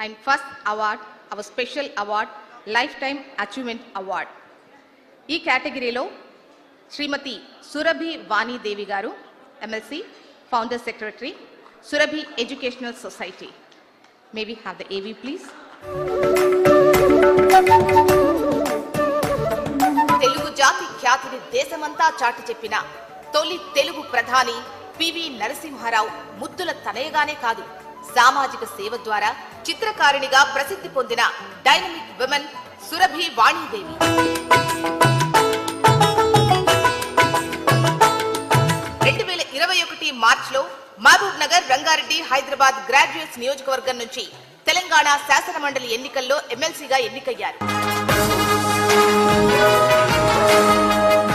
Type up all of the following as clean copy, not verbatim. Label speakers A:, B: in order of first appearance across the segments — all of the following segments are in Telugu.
A: and first award, our special award, Lifetime Achievement Award. ఈ కేటగిరీలో శ్రీమతి సురభి వాణి దేవి గారు, MLC, Founder Secretary, Surabhi Educational Society. May we have the AV, please? Telugu జాతి ఖ్యాతిని దేశమంతా చాటి చెప్పిన తొలి తెలుగు ప్రధాని పివి నరసింహారావు ముద్దుల తనయగానే కాదు, సామాజిక సేవ ద్వారా చిత్రకారిణిగా ప్రసిద్ధి పొందిన డైనమిక్ విమెన్ సురభి వాణీదేవి. 2021 మార్చిలో మహబూబ్ నగర్, రంగారెడ్డి, హైదరాబాద్ గ్రాడ్యుయేట్స్ నియోజకవర్గం నుంచి తెలంగాణ శాసన మండలి ఎన్నికల్లో ఎమ్మెల్సీగా ఎన్నికయ్యారు.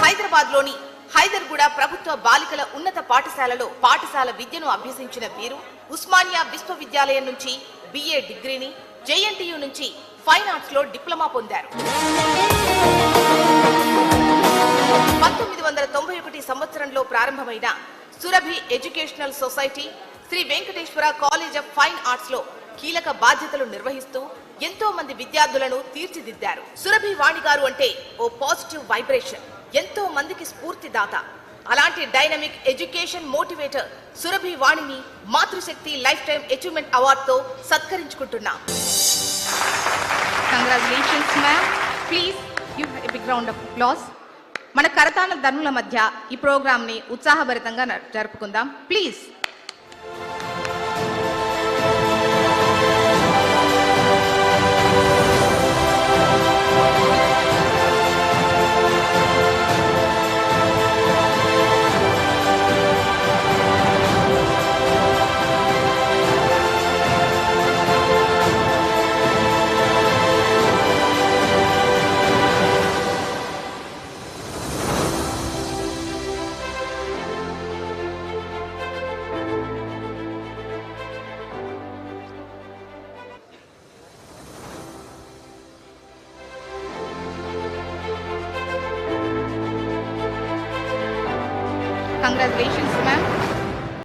A: హైదరాబాద్లోని హైదర్గూడ ప్రభుత్వ బాలికల ఉన్నత పాఠశాలలో పాఠశాల విద్యను అభ్యసించిన వీరు ఉస్మానియా విశ్వవిద్యాలయం నుంచి BA డిగ్రీని, JNTU నుంచి ఫైన్ ఆర్ట్స్ లో డిప్లొమా పొందారు. 1991 సంవత్సరంలో ప్రారంభమైన Surabhi educational society Shri Venkateswara college of fine arts లో కీలక బాధ్యతలు నిర్వహిస్తూ ఎంతో మంది విద్యార్థులను తీర్చిదిద్దారు. సురభి వాణి గారు అంటే ఓ పాజిటివ్ వైబ్రేషన్, ఎంతో మందికి స్ఫూర్తిదాత. అలాంటి డైనమిక్ ఎడ్యుకేషన్ మోటివేటర్ సురభి వాణిని మాతృశక్తి లైఫ్ టైమ్ అచీవ్మెంట్ అవార్డ్ తో సత్కరించుకుంటున్నాం. Congratulations ma'am. Please give a big round of applause. మన కరతాళ ధనుల మధ్య ఈ ప్రోగ్రామ్ ని ఉత్సాహభరితంగా జరుపుకుందాం ప్లీజ్. Congratulations, ma'am.